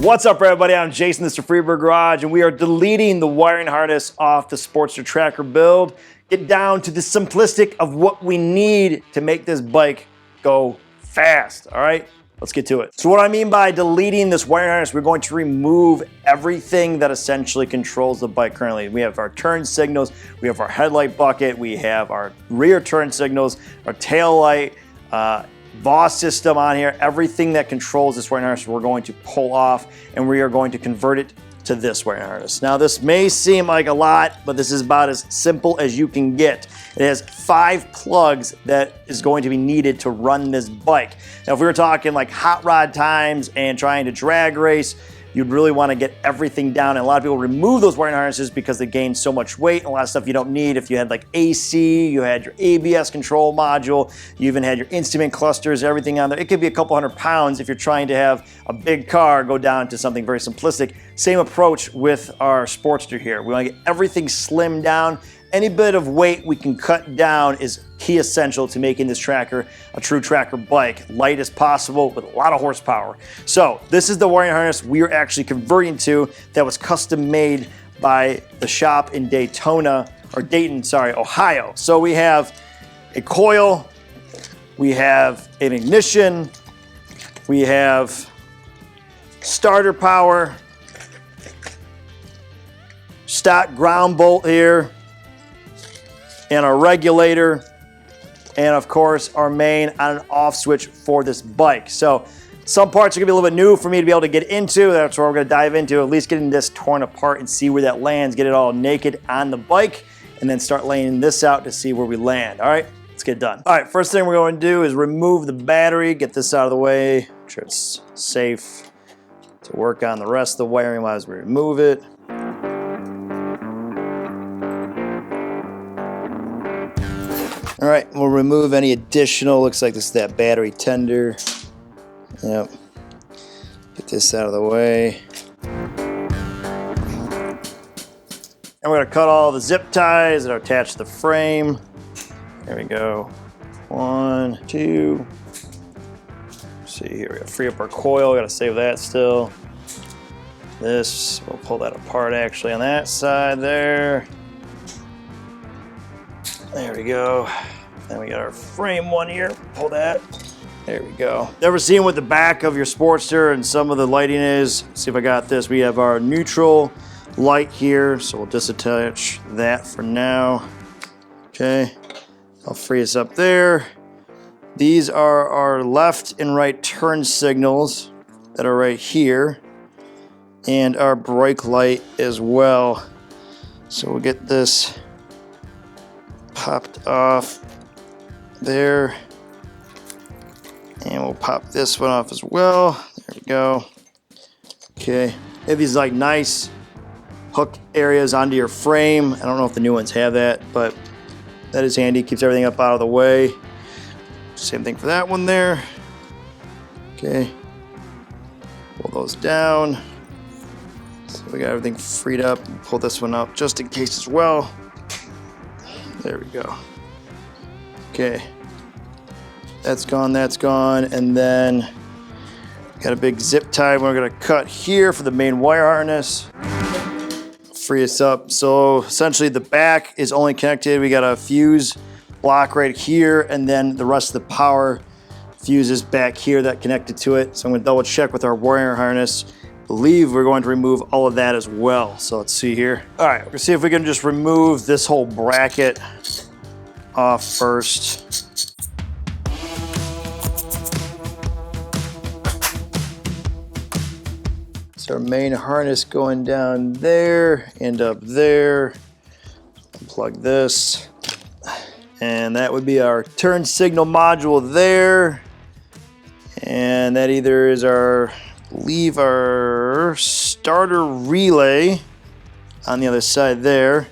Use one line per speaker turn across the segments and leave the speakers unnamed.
What's up, everybody? I'm Jason, this is Freebird Garage, and we are deleting the wiring harness off the Sportster tracker build. Get down to the simplistic of what we need to make this bike go fast, all right? Let's get to it. So what I mean by deleting this wiring harness, we're going to remove everything that essentially controls the bike currently. We have our turn signals, we have our headlight bucket, we have our rear turn signals, our tail light, Voss system on here. Everything that controls this wiring harness we're going to pull off, and we are going to convert it to this wiring harness. Now this may seem like a lot, but this is about as simple as you can get. It has 5 plugs that is going to be needed to run this bike. Now if we were talking like hot rod times and trying to drag race, you'd really want to get everything down. And a lot of people remove those wiring harnesses because they gain so much weight and a lot of stuff you don't need. If you had like AC, you had your ABS control module, you even had your instrument clusters, everything on there. It could be a couple hundred pounds if you're trying to have a big car go down to something very simplistic. Same approach with our Sportster here. We want to get everything slimmed down. Any bit of weight we can cut down is key essential to making this tracker a true tracker bike. Light as possible with a lot of horsepower. So this is the wiring harness we are actually converting to that was custom made by the shop in Dayton, Ohio. So we have a coil, we have an ignition, we have starter power, stock ground bolt here, and our regulator, and of course our main on and off switch for this bike. So some parts are gonna be a little bit new for me to be able to get into. That's where we're gonna dive into, at least getting this torn apart and see where that lands, get it all naked on the bike, and then start laying this out to see where we land. All right, let's get done. All right, first thing we're going to do is remove the battery, get this out of the way, make sure it's safe to work on the rest of the wiring as we remove it. All right, we'll remove any additional, looks like this is that battery tender. Yep, get this out of the way. And we're gonna cut all the zip ties that are attached to the frame. There we go, 1, 2. Let's see here, we gotta free up our coil, gotta save that still. This, we'll pull that apart actually on that side there. There we go. Then we got our frame one here. Pull that. There we go. Never seen what the back of your Sportster and some of the lighting is. Let's see if I got this. We have our neutral light here, so we'll disattach that for now. Okay, I'll free us up there. These are our left and right turn signals that are right here, and our brake light as well. So we'll get this popped off there, and we'll pop this one off as well. There we go. Okay, they have these like nice hook areas onto your frame. I don't know if the new ones have that, but that is handy, keeps everything up out of the way. Same thing for that one there. Okay, pull those down. So we got everything freed up. Pull this one up just in case as well. There we go. Okay, that's gone, and then got a big zip tie we're gonna cut here for the main wire harness. Free us up. So essentially the back is only connected. We got a fuse block right here, and then the rest of the power fuses back here that connected to it. So I'm gonna double check with our wire harness. Believe we're going to remove all of that as well. So let's see here. All right, we're gonna see if we can just remove this whole bracket off first. So our main harness going down there and up there. Unplug this. And that would be our turn signal module there. And that either is our, I believe, our starter relay on the other side there.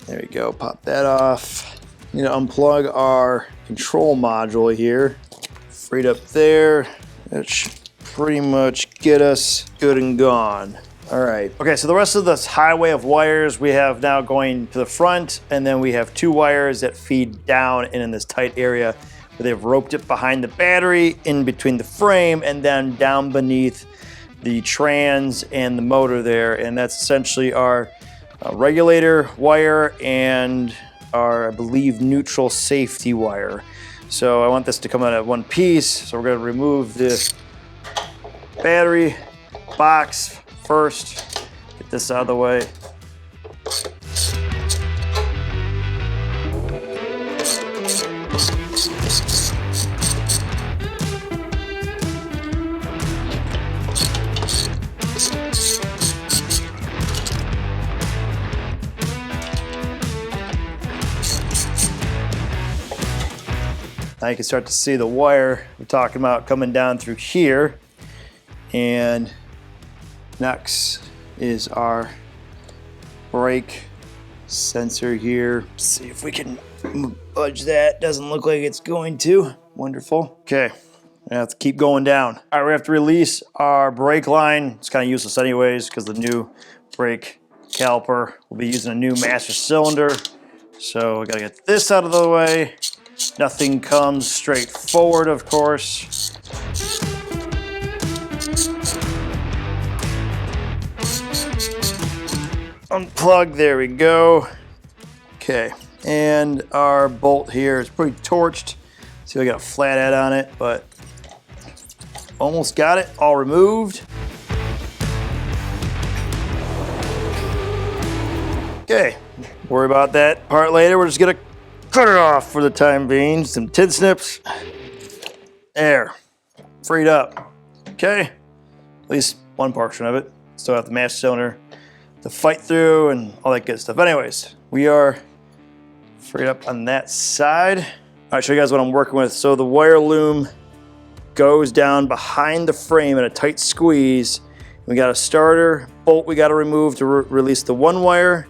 There we go, pop that off. I'm gonna unplug our control module here. Freed up there. That should pretty much get us good and gone. All right, okay, so the rest of this highway of wires we have now going to the front, and then we have 2 wires that feed down and in this tight area where they've roped it behind the battery, in between the frame, and then down beneath the trans and the motor there, and that's essentially our regulator wire and our, I believe, neutral safety wire. So I want this to come out at one piece, so we're going to remove the battery box first, get this out of the way. Now you can start to see the wire we're talking about coming down through here. And next is our brake sensor here. Let's see if we can budge that. Doesn't look like it's going to. Wonderful. Okay, I have to keep going down. All right, we have to release our brake line. It's kind of useless anyways because the new brake caliper will be using a new master cylinder. So we gotta get this out of the way. Nothing comes straight forward, of course. Unplug, there we go. Okay, and our bolt here is pretty torched. See, I got a flat head on it, but almost got it all removed. Okay, worry about that part later. We're just gonna cut it off for the time being. Some tin snips. There, freed up. Okay, at least one portion of it. Still have the master cylinder to fight through and all that good stuff. Anyways, we are freed up on that side. All right, show you guys what I'm working with. So the wire loom goes down behind the frame in a tight squeeze. We got a starter bolt we got to remove to release the one wire.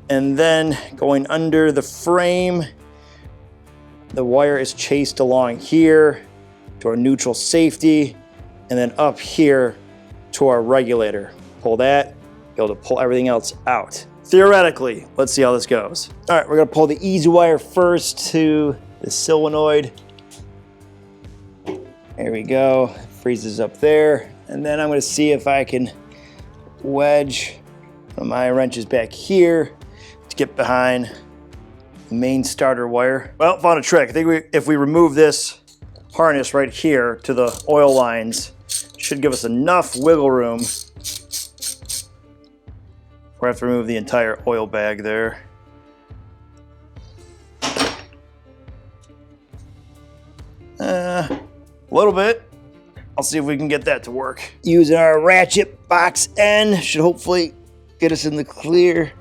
And then going under the frame, the wire is chased along here to our neutral safety, and then up here to our regulator. Pull that, be able to pull everything else out. Theoretically, let's see how this goes. All right, we're gonna pull the easy wire first to the solenoid. There we go, freezes up there. And then I'm gonna see if I can wedge my wrenches back here to get behind the main starter wire. Well, found a trick. I think if we remove this harness right here to the oil lines, it should give us enough wiggle room. We have to remove the entire oil bag there. A little bit. I'll see if we can get that to work. Using our ratchet box end should hopefully get us in the clear.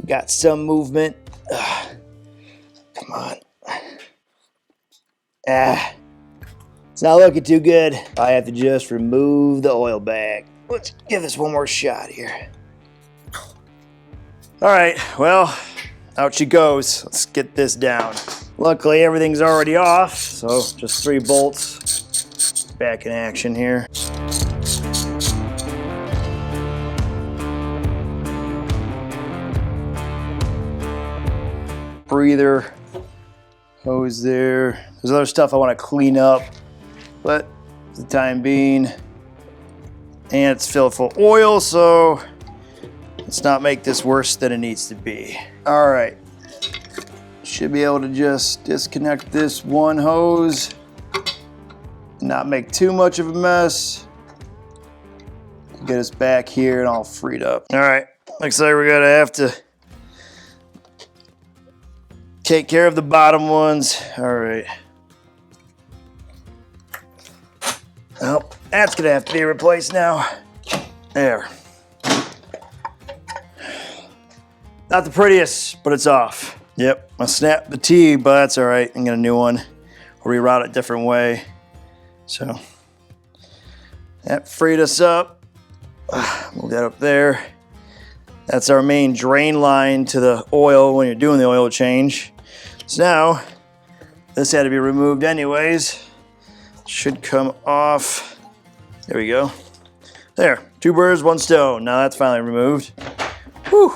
Got some movement. Come on. It's not looking too good. I have to just remove the oil bag. Let's give this one more shot here. All right, well, out she goes. Let's get this down. Luckily, everything's already off, so just 3 bolts. Back in action here. Breather hose there. There's other stuff I want to clean up, but for the time being, and it's filled full of oil, so let's not make this worse than it needs to be. All right, should be able to just disconnect this one hose, not make too much of a mess. Get us back here and all freed up. All right, looks like we're gonna have to take care of the bottom ones. All right. Well, that's gonna have to be replaced now. There. Not the prettiest, but it's off. Yep, I snapped the T, but that's all right. I'm gonna get a new one. I'll reroute it a different way. So that freed us up. Move that up there. That's our main drain line to the oil when you're doing the oil change. So now, this had to be removed anyways. Should come off. There we go. There, 2 birds, 1 stone. Now that's finally removed. Whew,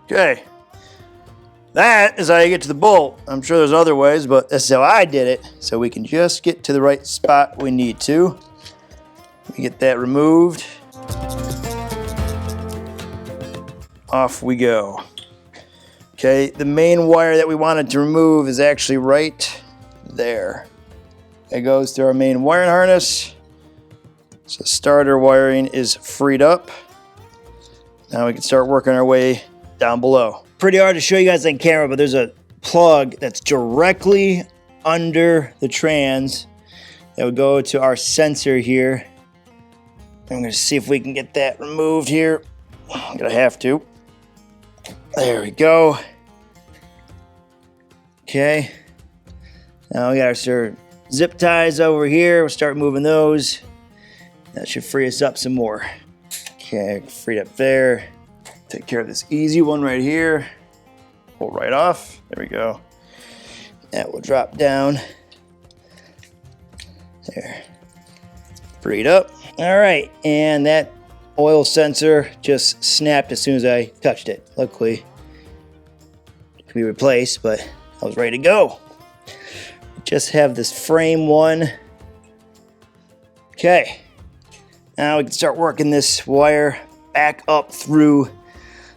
okay. That is how you get to the bolt. I'm sure there's other ways, but this is how I did it. So we can just get to the right spot we need to. We get that removed. Off we go. Okay, the main wire that we wanted to remove is actually right there. It goes through our main wiring harness. So starter wiring is freed up. Now we can start working our way down below. Pretty hard to show you guys on camera, but there's a plug that's directly under the trans that would go to our sensor here. I'm gonna see if we can get that removed here. I'm gonna have to. There we go. Okay. Now we got our zip ties over here. We'll start moving those. That should free us up some more. Okay, freed up there. Take care of this easy one right here. Pull right off. There we go. That will drop down. There. Freed up. All right, and that oil sensor just snapped as soon as I touched it. Luckily, it can be replaced, but I was ready to go. Just have this frame one. Okay, now we can start working this wire back up through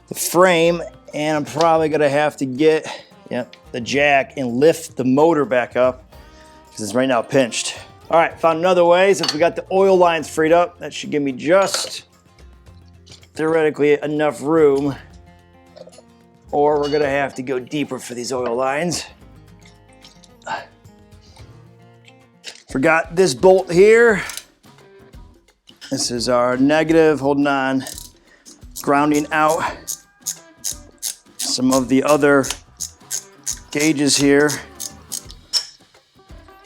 the frame, and I'm probably gonna have to get the jack and lift the motor back up because it's right now pinched. All right, found another way. Since we got the oil lines freed up, that should give me just theoretically enough room, or we're gonna have to go deeper for these oil lines. Forgot this bolt here. This is our negative, holding on, grounding out some of the other gauges here.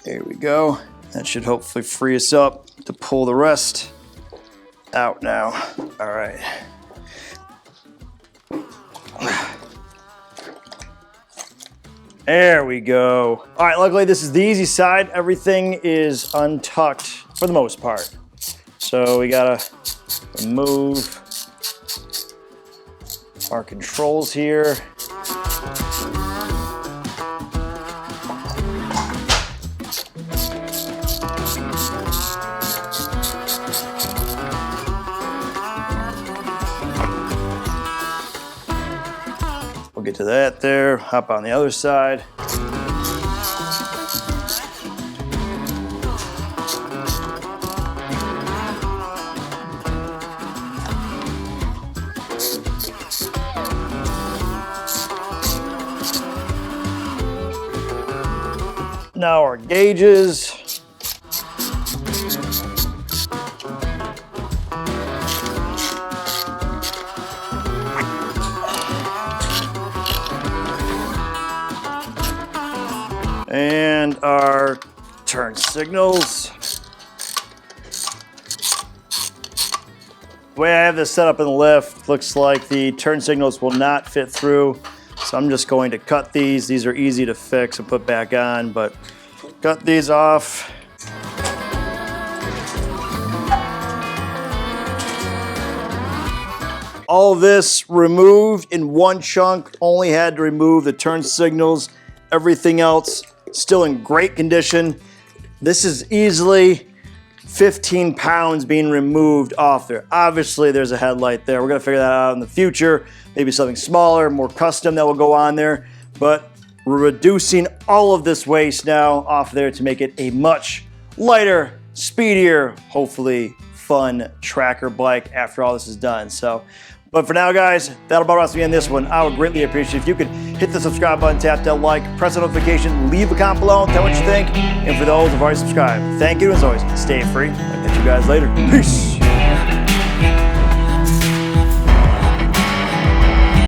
There we go. That should hopefully free us up to pull the rest out now. All right. There we go. All right, luckily this is the easy side. Everything is untucked for the most part. So we gotta remove our controls here. We'll get to that there, hop on the other side. Now our gauges. And our turn signals. The way I have this set up in the lift, looks like the turn signals will not fit through. So I'm just going to cut these. These are easy to fix and put back on, but cut these off. All of this removed in one chunk. Only had to remove the turn signals. Everything else still in great condition. This is easily 15 pounds being removed off there. Obviously there's a headlight there. We're gonna figure that out in the future. Maybe something smaller, more custom that will go on there. But we're reducing all of this waste now off there to make it a much lighter, speedier, hopefully fun tracker bike after all this is done. But for now, guys, that'll about us me on this one. I would greatly appreciate if you could hit the subscribe button, tap that like, press the notification, leave a comment below, tell what you think. And for those who've already subscribed, thank you. As always, stay free. I'll catch you guys later. Peace.